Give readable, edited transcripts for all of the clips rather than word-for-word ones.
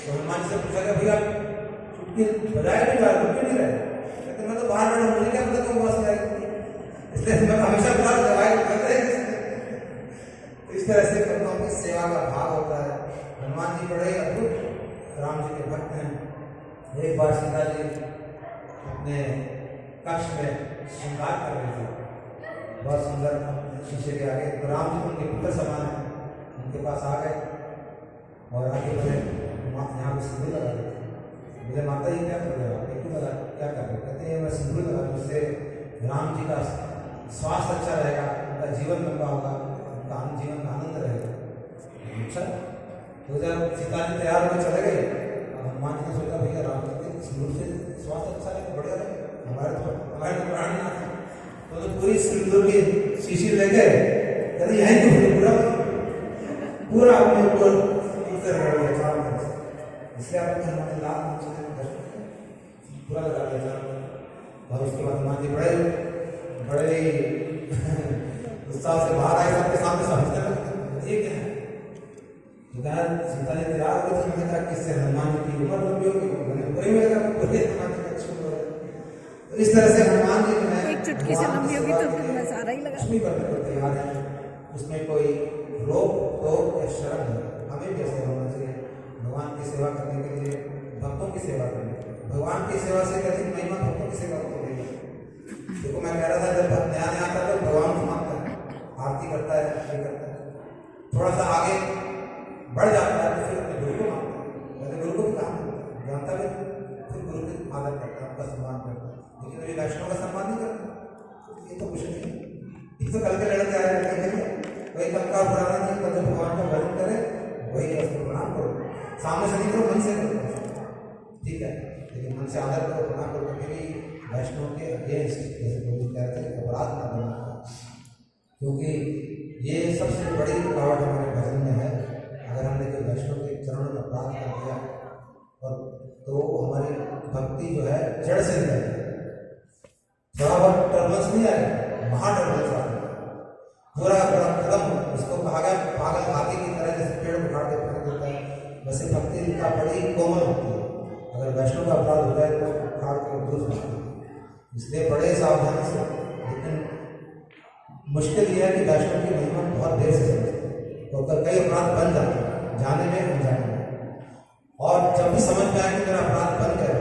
तो हनुमान जी से पूछा कि भैया चुटकी बजाए नहीं रहा, रुक नहीं रहे। कहते मैं तो बाहर बैठा, मुझे क्या पता तुम बस जाएगी, इसलिए मैं हमेशा बुला दवाई करते हैं। इस तरह से भक्तों की सेवा का भाव होता है। हनुमान जी बड़े अद्भुत राम जी के भक्त हैं। एक बार सीता जी अपने कक्ष में श्रृंगार कर रहे थे, बहुत सुंदर शीशे के आगे, तो राम जी उनके पुत्र समान है, उनके पास आ गए और आगे बोले यहाँ पे सिंदूर लगा देते। बोले माता जी क्या कर रहे हो आप, क्यों लगा, क्या कर रहे हो? कहते हैं मैं सिंदूर लगा दूँ, उससे राम जी का स्वास्थ्य अच्छा रहेगा, उनका जीवन लंबा होगा, उनका जीवन का आनंद रहेगा। अच्छा, तो जब सीता जी तैयार होकर चले गए, हनुमान जी ने सोचा भैया राम जी के सिंदूर से स्वास्थ्य अच्छा रहेगा, बढ़िया रहेगा, हमारे तो प्राण ना था। तो पूरी सिंदूर की शीशी ले गए, कहते यहीं तो पूरा पूरा अपने ऊपर उतर रहा है चारों तरफ से, इसलिए आपने हनुमान जी लाल पूरा लगा दिया चारों तरफ। और उसके बाद हनुमान जी बड़े उत्साह से बाहर आए, सबके सामने समझने लगे ये क्या है। तो कहा सीता जी तैयार हो गई थी, मैंने कहा किससे हनुमान जी की उम्र लंबी होगी, पूरी में पूरे हनुमान जी का अच्छी उम्र है। तो इस तरह से हनुमान जी में एक चुटकी से लंबी होगी तो तुम्हें सारा ही लगा कुछ भी करने को तैयार है, उसमें कोई रोक टोक या शर्म नहीं। हमें कैसे होना चाहिए भगवान की सेवा करने के लिए, भक्तों की सेवा करने के लिए। भगवान की सेवा से अधिक महिमा भक्तों की सेवा को नहीं है। देखो मैं कह रहा था जब नया नया आता तो भगवान को मानता है, आरती करता है, ये करता है, थोड़ा सा आगे बढ़ जाता है तो फिर अपने गुरु को मानता है, पहले गुरु को भी काम जानता है, फिर गुरु की आदर करता है, उनका सम्मान करता है। लेकिन मेरे वैष्णव का सम्मान नहीं करता, ये तो कुछ नहीं है, ये तो कल के लड़के आए हैं, वही कल का पुराना नहीं, कल जब भगवान का भजन करे वही उसको प्रणाम करो, सामने से नहीं करो, मन से करो, ठीक है, लेकिन मन से आदर करो, प्रणाम करो। कभी भी वैष्णव के अगेंस्ट जैसे लोग कहते हैं अपराध न करना, क्योंकि ये सबसे बड़ी रुकावट हमारे भजन में है। अगर हमने कोई वैष्णव के चरणों में अपराध कर दिया और तो हमारी भक्ति जो है जड़ से निकल जाए, थोड़ा बहुत टर्बुलेंस नहीं आएगा, महा टर्बुलेंस आएगा, पूरा बड़ा कदम, उसको कहा गया पागल हाथी की तरह जैसे पेड़ उखाड़ के फेंक देता है, वैसे भक्ति का बड़ी कोमल होती है। अगर वैष्णव का अपराध हो जाए तो उखाड़ के दूर सकती है, इसलिए बड़े सावधानी से। लेकिन मुश्किल यह है कि वैष्णव की महिमा बहुत देर से समझते, तो कई अपराध बन जाते हैं, जाने में अनजाने में, और जब भी समझ में आए कि मेरा अपराध बन गया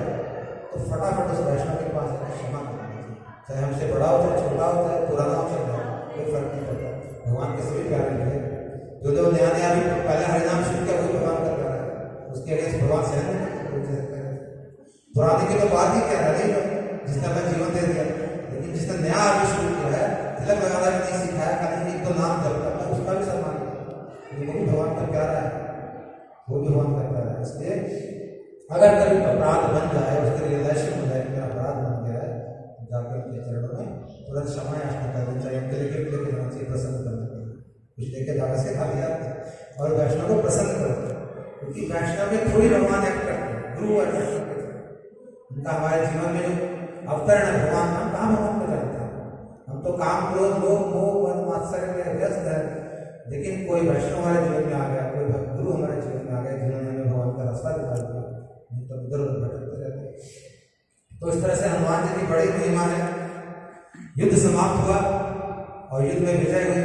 तो फटाफट उस वैष्णव के पास क्षमा करना चाहिए, चाहे हमसे बड़ा हो, चाहे छोटा हो, चाहे पुराना हो, चाहे कोई फर्क नहीं पड़ता। भगवान के सभी प्यारे हैं, जो नया नया भी पहले हरिनाम शुरू किया वही भगवान का प्यारा है, उसके अगेंस्ट भगवान सहन नहीं, पुराने की तो बात ही क्या है, जिसने अपना जीवन दे दिया, लेकिन जिसने नया अभी शुरू किया है, तिलक लगाना भी नहीं सिखाया, खाली एक तो नाम जब करता है, उसका भी सम्मान किया, वो भी भगवान का प्यारा है, वो भी भगवान का प्यारा है। इसलिए अगर कभी अपराध बन जाए, उसके रियलाइजेशन हो जाए कि मेरा अपराध बन गया है, जाकर उनके चरणों में तुरंत क्षमा याचना करनी चाहिए, उनके लिए गिफ्ट लेके जाना चाहिए, प्रसन्न करने के लिए, कुछ लेके जाकर से खा लिया और वैष्णव को प्रसन्न करो, क्योंकि वैष्णव में थोड़ी भगवान एक्ट करते हैं, गुरु और वैष्णव के उनका हमारे जीवन में जो अवतरण है भगवान, हम कहाँ भगवान को जानते हैं, हम तो काम क्रोध लोभ मोह मद मात्सर्य में व्यस्त है। लेकिन कोई वैष्णव हमारे जीवन में आ गया, कोई गुरु हमारे जीवन में आ गया, जिन्होंने हमें भगवान का रास्ता दिखा दिया, नहीं तो इधर उधर भटकते रहते। तो इस तरह से हनुमान जी की बड़ी महिमा है। युद्ध समाप्त हुआ और युद्ध में विजय हुई।